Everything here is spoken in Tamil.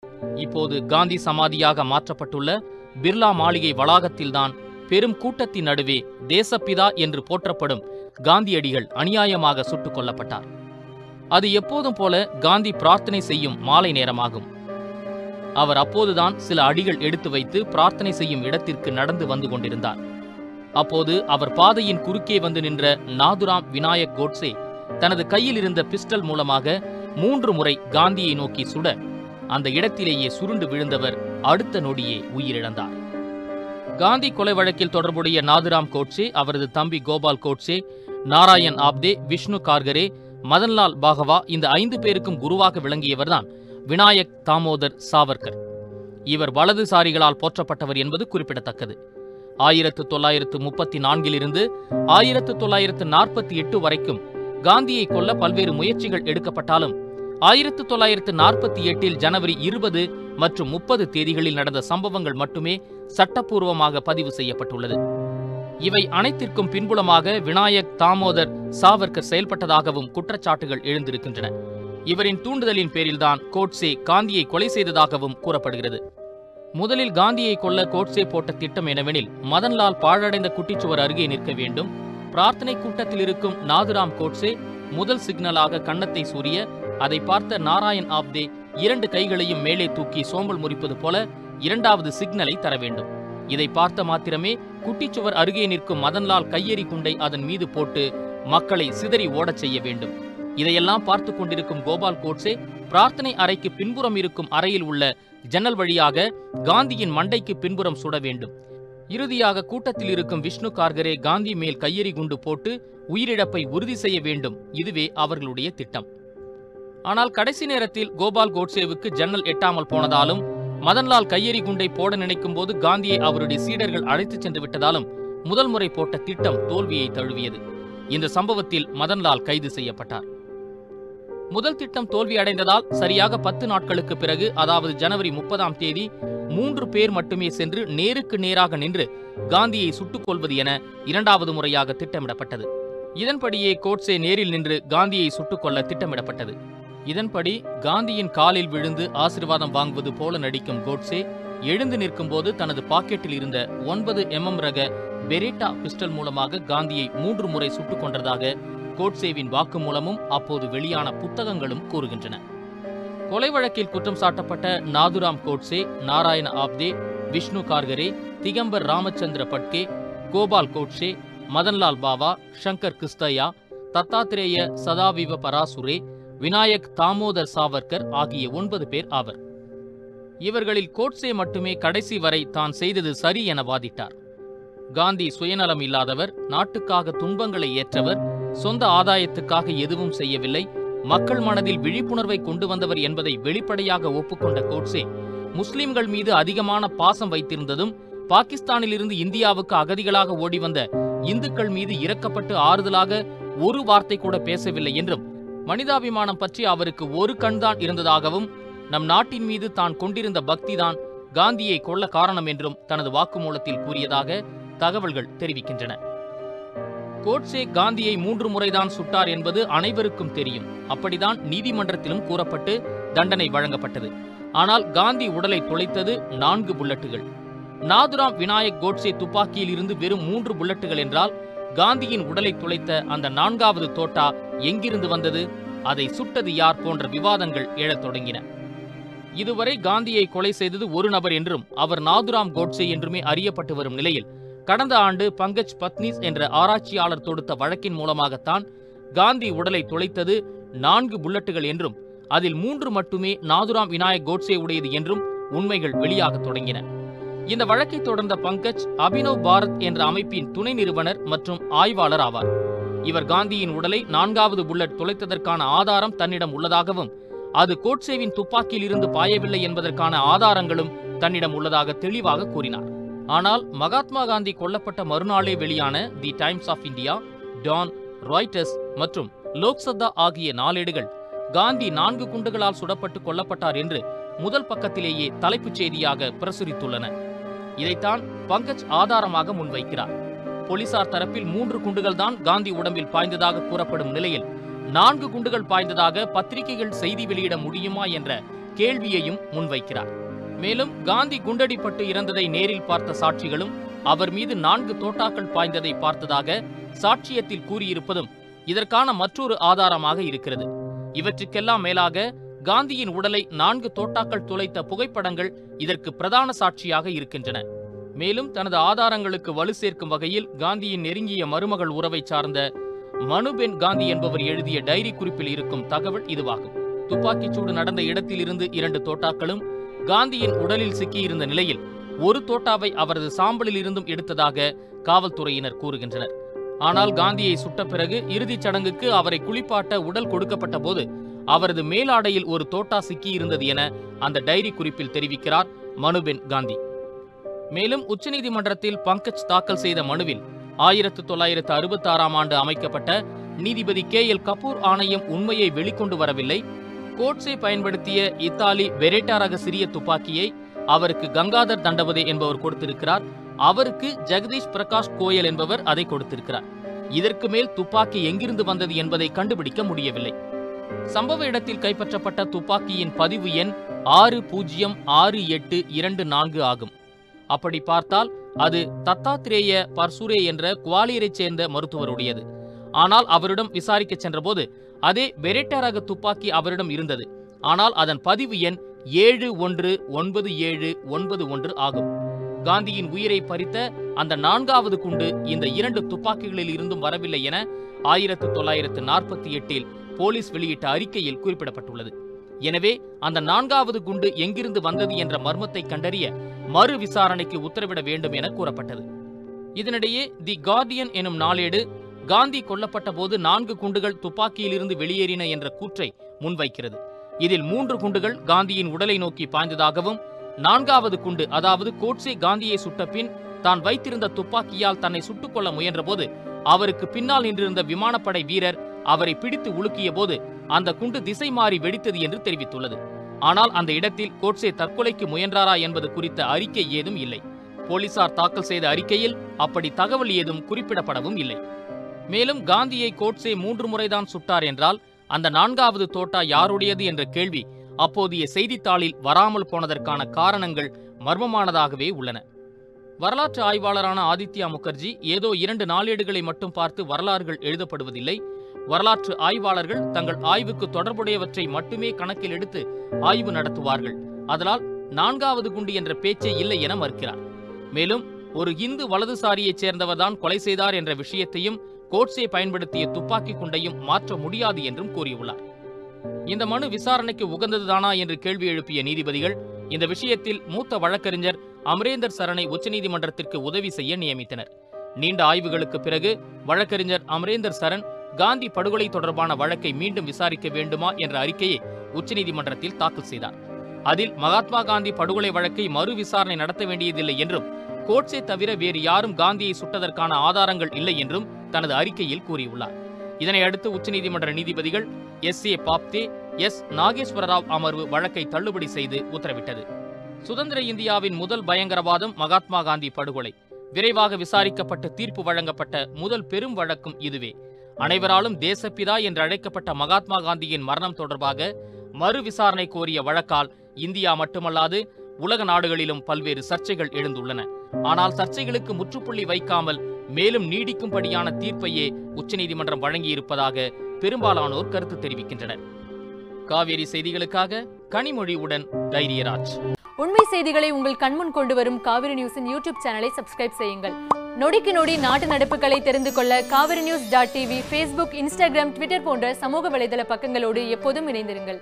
இப்போது காந்தி சமாதியாக மாற்றப்பட்டுள்ள பிர்லா மாளிகை வளாகத்தில்தான் பெரும் கூட்டத்தின் நடுவே தேசப்பிதா என்று போற்றப்படும் காந்தியடிகள் அநியாயமாக சுட்டுக் கொல்லப்பட்டார். அது எப்போதும் போல காந்தி பிரார்த்தனை செய்யும் மாலை நேரமாகும். அவர் அப்போதுதான் சில அடிகள் எடுத்து வைத்து பிரார்த்தனை செய்யும் இடத்திற்கு நடந்து வந்து கொண்டிருந்தார். அப்போது அவர் பாதையின் குறுக்கே வந்து நின்ற நாதுராம் விநாயக் கோட்சே தனது கையில் இருந்த பிஸ்டல் மூலமாக 3 முறை காந்தியை நோக்கி சுட அந்த இடத்திலேயே சுருண்டு விழுந்தவர் அடுத்த நொடியே உயிரிழந்தார். காந்தி கொலை வழக்கில் தொடர்புடைய நாதுராம் கோட்சே, அவரது தம்பி கோபால் கோட்சே, நாராயண் ஆப்தே, விஷ்ணு கார்கரே, மதன்லால் பாகவா இந்த 5 பேருக்கும் குருவாக விளங்கியவர்தான் விநாயக் தாமோதர் சாவர்கர். இவர் வலதுசாரிகளால் போற்றப்பட்டவர் என்பது குறிப்பிடத்தக்கது. 1934 1948 வரைக்கும் காந்தியை கொல்ல பல்வேறு முயற்சிகள் எடுக்கப்பட்டாலும் 1948 ஜனவரி 20 மற்றும் 30 தேதிகளில் நடந்த சம்பவங்கள் மட்டுமே சட்டப்பூர்வமாக பதிவு செய்யப்பட்டுள்ளது. இவை அனைத்திற்கும் பின்புலமாக விநாயக் தாமோதர் சாவர்கர் செயல்பட்டதாகவும் குற்றச்சாட்டுகள் எழுந்திருக்கின்றன. இவரின் தூண்டுதலின் பேரில்தான் கோட்சே காந்தியை கொலை செய்ததாகவும் கூறப்படுகிறது. முதலில் காந்தியை கொல்ல கோட்சே போட்ட திட்டம் என்னவெனில், மதன்லால் பாழடைந்த குட்டிச்சுவர் அருகே நிற்க வேண்டும். பிரார்த்தனை கூட்டத்தில் இருக்கும் நாதுராம் கோட்சே முதல் சிக்னலாக கன்னத்தை சூரிய, அதை பார்த்த நாராயண் ஆப்தே 2 கைகளையும் மேலே தூக்கி சோம்பல் முறிப்பது போல 2வது சிக்னலை தர வேண்டும். இதை பார்த்த மாத்திரமே குட்டிச்சுவர் அருகே நிற்கும் மதன்லால் கையெறி குண்டை அதன் மீது போட்டு மக்களை சிதறி ஓடச் செய்ய வேண்டும். இதையெல்லாம் பார்த்து கொண்டிருக்கும் கோபால் கோட்சே பிரார்த்தனை அறைக்கு பின்புறம் இருக்கும் அறையில் உள்ள ஜன்னல் வழியாக காந்தியின் மண்டைக்கு பின்புறம் சுட வேண்டும். இறுதியாக கூட்டத்தில் இருக்கும் விஷ்ணு கார்கரே காந்தி மேல் கையெறி குண்டு போட்டு உயிரிழப்பை உறுதி செய்ய வேண்டும். இதுவே அவர்களுடைய திட்டம். ஆனால் கடைசி நேரத்தில் கோபால் கோட்சேவுக்கு ஜன்னல் எட்டாமல் போனதாலும், மதன்லால் கையெறி குண்டை போட நினைக்கும் போது காந்தியை அவருடைய சீடர்கள் அழைத்துச் சென்று விட்டதாலும் முதல் முறை போட்ட திட்டம் தோல்வியை தழுவியது. இந்த சம்பவத்தில் மதன்லால் கைது செய்யப்பட்டார். முதல் திட்டம் தோல்வி அடைந்ததால் சரியாக 10 நாட்களுக்கு பிறகு, அதாவது ஜனவரி 30ஆம் தேதி 3 பேர் மட்டுமே சென்று நேருக்கு நேராக நின்று காந்தியை சுட்டுக் கொள்வது என 2வது முறையாக திட்டமிடப்பட்டது. இதன்படியே கோட்சே நேரில் நின்று காந்தியை சுட்டுக் கொள்ள திட்டமிடப்பட்டது. இதன்படி காந்தியின் காலில் விழுந்து ஆசீர்வாதம் வாங்குவது போல நடிக்கும் கோட்சே எழுந்து நிற்கும் போது தனது பாக்கெட்டில் இருந்த 9 mm ரக பெரேட்டா பிஸ்டல் மூலமாக காந்தியை 3 முறை சுட்டுக் கொன்றதாக கோட்சேவின் வாக்குமூலமும் அப்போது வெளியான புத்தகங்களும் கூறுகின்றன. கொலை வழக்கில் குற்றம் சாட்டப்பட்ட நாதுராம் கோட்சே, நாராயண ஆப்தே, விஷ்ணு கார்கரே, திகம்பர் ராமச்சந்திர பட்கே, கோபால் கோட்சே, மதன்லால் பாவா, சங்கர் கிஸ்தயா, தத்தாத்திரேய சதாவிவ பராசுரே, விநாயக் தாமோதர் சாவர்கர் ஆகிய 9 பேர் ஆவர். இவர்களில் கோட்சே மட்டுமே கடைசி வரை தான் செய்தது சரி என வாதிட்டார். காந்தி சுயநலம் இல்லாதவர், நாட்டுக்காக துன்பங்களை ஏற்றவர், சொந்த ஆதாயத்துக்காக எதுவும் செய்யவில்லை, மக்கள் மனதில் விழிப்புணர்வை கொண்டு வந்தவர் என்பதை வெளிப்படையாக ஒப்புக்கொண்ட கோட்சே முஸ்லிம்கள் மீது அதிகமான பாசம் வைத்திருந்ததும், பாகிஸ்தானிலிருந்து இந்தியாவுக்கு அகதிகளாக ஓடி வந்த இந்துக்கள் மீது இரக்கப்பட்டு ஆறுதலாக ஒரு வார்த்தை கூட பேசவில்லை என்றும், மனிதாபிமானம் பற்றி அவருக்கு ஒரு கண்தான் இருந்ததாகவும், நம் நாட்டின் மீது தான் கொண்டிருந்த பக்திதான் காந்தியை கொல்ல காரணம் என்றும் தனது வாக்குமூலத்தில் கூறியதாக தகவல்கள் தெரிவிக்கின்றன. கோட்சே காந்தியை 3 முறைதான் சுட்டார் என்பது அனைவருக்கும் தெரியும். அப்படிதான் நீதிமன்றத்திலும் கூறப்பட்டு தண்டனை வழங்கப்பட்டது. ஆனால் காந்தி உடலை துளைத்தது 4 புல்லட்டுகள். நாதுராம் விநாயக் கோட்சே துப்பாக்கியில் இருந்து வெறும் 3 புல்லட்டுகள் என்றால், காந்தியின் உடலை துளைத்த அந்த 4வது தோட்டா எங்கிருந்து வந்தது, அதை சுட்டது யார் போன்ற விவாதங்கள் எழத் தொடங்கின. இதுவரை காந்தியை கொலை செய்தது ஒரு நபர் என்றும் அவர் நாதுராம் கோட்சே என்றுமே அறியப்பட்டு வரும் நிலையில், கடந்த ஆண்டு பங்கஜ் பத்னிஸ் என்ற ஆராய்ச்சியாளர் தொடுத்த வழக்கின் மூலமாகத்தான் காந்தி உடலை துளைத்தது 4 புல்லட்டுகள் என்றும், அதில் 3 மட்டுமே நாதுராம் விநாயக் கோட்சே உடையது என்றும் உண்மைகள் வெளியாக தொடங்கின. இந்த வழக்கை தொடர்ந்த பங்கஜ் அபினவ் பாரத் என்ற அமைப்பின் துணை நிறுவனர் மற்றும் ஆய்வாளர் ஆவார். இவர் காந்தியின் உடலை 4வது புல்லட் துளைத்ததற்கான ஆதாரம் தன்னிடம் உள்ளதாகவும், அது கோட்சேவின் துப்பாக்கியில் இருந்து பாயவில்லை என்பதற்கான ஆதாரங்களும் தன்னிடம் உள்ளதாக தெளிவாக கூறினார். ஆனால் மகாத்மா காந்தி கொல்லப்பட்ட மறுநாளே வெளியான the Times of India, Dawn, Reuters மற்றும் லோக்சத்தா ஆகிய நாளேடுகள் காந்தி 4 குண்டுகளால் சுடப்பட்டு கொல்லப்பட்டார் என்று முதல் பக்கத்திலேயே தலைப்புச் செய்தியாக பிரசுரித்துள்ளன. இதைத்தான் பங்கஜ் ஆதாரமாக முன்வைக்கிறார். போலீசார் தரப்பில் 3 குண்டுகள் தான் காந்தி உடம்பில் பாய்ந்ததாக கூறப்படும் நிலையில் 4 குண்டுகள் பாய்ந்ததாக பத்திரிகைகள் செய்தி வெளியிட முடியுமா என்ற கேள்வியையும் முன்வைக்கிறார். மேலும் காந்தி குண்டடிப்பட்டு இறந்ததை நேரில் பார்த்த சாட்சிகளும் அவர் மீது 4 தோட்டாக்கள் பாய்ந்ததை பார்த்ததாக சாட்சியத்தில் கூறியிருப்பதும் இதற்கான மற்றொரு ஆதாரமாக இருக்கிறது. இவற்றுக்கெல்லாம் மேலாக காந்தியின் உடலை 4 தோட்டாக்கள் துளைத்த புகைப்படங்கள் இதற்கு பிரதான சாட்சியாக இருக்கின்றன. மேலும் தனது ஆதாரங்களுக்கு வலு சேர்க்கும் வகையில் காந்தியின் நெருங்கிய மருமகள் உறவை சார்ந்த மனுபென் காந்தி என்பவர் எழுதிய டைரி குறிப்பில் இருக்கும் தகவல் இதுவாகும். துப்பாக்கிச்சூடு நடந்த இடத்திலிருந்து 2 தோட்டாக்களும் காந்தியின் உடலில் சிக்கியிருந்த நிலையில் ஒரு தோட்டாவை அவரது சாம்பலில் இருந்தும் எடுத்ததாக காவல்துறையினர் கூறுகின்றனர். ஆனால் காந்தியை சுட்ட பிறகு இறுதிச் சடங்குக்கு அவரை குளிப்பாட்ட உடல் கொடுக்கப்பட்ட போது அவரது மேலாடையில் ஒரு தோட்டா சிக்கியிருந்தது என அந்த டைரி குறிப்பில் தெரிவிக்கிறார் மனுபென் காந்தி. மேலும் உச்சநீதிமன்றத்தில் பங்கஜ் தாக்கல் செய்த மனுவில் 1966ஆம் ஆண்டு அமைக்கப்பட்ட நீதிபதி KL கபூர் ஆணையம் உண்மையை வெளிக்கொண்டு வரவில்லை, கோட்சே பயன்படுத்திய இத்தாலி பெரேட்டா ரக சிறிய துப்பாக்கியை அவருக்கு கங்காதர் தண்டவதே என்பவர் கொடுத்திருக்கிறார், அவருக்கு ஜெகதீஷ் பிரகாஷ் கோயல் என்பவர் அதை கொடுத்திருக்கிறார். இதற்கு மேல் துப்பாக்கி எங்கிருந்து வந்தது என்பதை கண்டுபிடிக்க முடியவில்லை. சம்பவ இடத்தில் கைப்பற்றப்பட்ட துப்பாக்கியின் பதிவு எண் 606824 ஆகும். அப்படி பார்த்தால் அது தத்தாத்ரேய பர்சுரே என்ற குவாலியரைச் சேர்ந்த மருத்துவருடையது. ஆனால் அவரிடம் விசாரிக்க சென்றபோது அதே பெரேட்டா ரக துப்பாக்கி அவரிடம் இருந்தது. ஆனால் அதன் பதிவு எண் 719791 ஆகும். காந்தியின் உயிரை பறித்த அந்த 4வது குண்டு இந்த 2 துப்பாக்கிகளில் இருந்தும் வரவில்லை என 1948இல் போலீஸ் வெளியிட்ட அறிக்கையில் குறிப்பிடப்பட்டுள்ளது. எனவே அந்த 4வது குண்டு எங்கிருந்து வந்தது என்ற மர்மத்தை கண்டறிய மறு விசாரணைக்கு உத்தரவிட வேண்டும் என கூறப்பட்டது. இதனிடையே தி கார்டியன் எனும் நாளேடு காந்தி கொல்லப்பட்ட போது 4 குண்டுகள் துப்பாக்கியிலிருந்து வெளியேறின என்ற கூற்றை முன்வைக்கிறது. இதில் 3 குண்டுகள் காந்தியின் உடலை நோக்கி பாய்ந்ததாகவும் 4வது குண்டு அதாவது கோட்சே காந்தியை சுட்ட பின் தான் வைத்திருந்த துப்பாக்கியால் தன்னை சுட்டுக் கொள்ள முயன்றபோது அவருக்கு பின்னால் நின்றிருந்த விமானப்படை வீரர் அவரை பிடித்து உலுக்கிய போது அந்த குண்டு திசை மாறி வெடித்தது என்று தெரிவித்துள்ளது. ஆனால் அந்த இடத்தில் கோட்சே தற்கொலைக்கு முயன்றாரா என்பது குறித்த அறிக்கை ஏதும் இல்லை. போலீசார் தாக்கல் செய்த அறிக்கையில் அப்படி தகவல் ஏதும் குறிப்பிடப்படவும் இல்லை. மேலும் காந்தியை கோட்சே 3 முறைதான் சுட்டார் என்றால் அந்த 4வது தோட்டா யாருடையது என்ற கேள்வி அப்போதைய செய்தித்தாளில் வராமல் போனதற்கான காரணங்கள் மர்மமானதாகவே உள்ளன. வரலாற்று ஆய்வாளரான ஆதித்யா முகர்ஜி ஏதோ 2 நாளேடுகளை மட்டும் பார்த்து வரலாறுகள் எழுதப்படுவதில்லை, வரலாற்று ஆய்வாளர்கள் தங்கள் ஆய்வுக்கு தொடர்புடையவற்றை மட்டுமே கணக்கில் எடுத்து ஆய்வு நடத்துவார்கள், அதனால் 4வது குண்டு என்ற பேச்சே இல்லை என மறுக்கிறார். மேலும் ஒரு இந்து வலதுசாரியைச் சேர்ந்தவர்தான் கொலை செய்தார் என்ற விஷயத்தையும் கோட்சே பயன்படுத்திய துப்பாக்கி குண்டையும் மாற்ற முடியாது என்றும் கூறியுள்ளார். இந்த மனு விசாரணைக்கு உகந்ததுதானா என்று கேள்வி எழுப்பிய நீதிபதிகள் இந்த விஷயத்தில் மூத்த வழக்கறிஞர் அமரேந்தர் சரணை உச்சநீதிமன்றத்திற்கு உதவி செய்ய நியமித்தனர். நீண்ட ஆய்வுகளுக்கு பிறகு வழக்கறிஞர் அமரேந்தர் சரண் காந்தி படுகொலை தொடர்பான வழக்கை மீண்டும் விசாரிக்க வேண்டுமா என்ற அறிக்கையை உச்சநீதிமன்றத்தில் தாக்கல் செய்தார். அதில் மகாத்மா காந்தி படுகொலை வழக்கை மறு விசாரணை நடத்த வேண்டியதில்லை என்றும் கோட்சே தவிர வேறு யாரும் காந்தியை சுட்டதற்கான ஆதாரங்கள் இல்லை என்றும் தனது அறிக்கையில் கூறியுள்ளார். இதனை அடுத்து உச்சநீதிமன்ற நீதிபதிகள் S.A. பாப்தே, S. நாகேஸ்வரராவ் அமர்வு வழக்கை தள்ளுபடி செய்து உத்தரவிட்டது. சுதந்திர இந்தியாவின் முதல் பயங்கரவாதம் மகாத்மா காந்தி படுகொலை. விரைவாக விசாரிக்கப்பட்டு தீர்ப்பு வழங்கப்பட்ட முதல் பெரும் வழக்கும் இதுவே. அனைவராலும் தேசப்பிதா என்று அழைக்கப்பட்ட மகாத்மா காந்தியின் மரணம் தொடர்பாக மறு விசாரணை கோரிய வழக்கால் இந்தியா மட்டுமல்லாது உலக நாடுகளிலும் பல்வேறு சர்ச்சைகள் எழுந்துள்ளன. ஆனால் சர்ச்சைகளுக்கு முற்றுப்புள்ளி வைக்காமல் மேலும் நீடிக்கும்படியான தீர்ப்பையே உச்சநீதிமன்றம் வழங்கியிருப்பதாக பெரும்பாலானோர் கருத்து தெரிவிக்கின்றனர். காவேரி செய்திகளுக்காக கனிமொழியுடன் தைரியராஜ். உண்மை செய்திகளை உங்கள் கண்முன் கொண்டு வரும் காவிரி நியூஸின் யூடியூப் சேனலை சப்ஸ்கிரைப் செய்யுங்கள். நொடிக்கு நொடி நாட்டு நடப்புகளை தெரிந்து கொள்ள kaverinews.tv, Facebook, Instagram, Twitter போன்ற சமூக வலைதள பக்கங்களோடு எப்போதும் இணைந்திருங்கள்.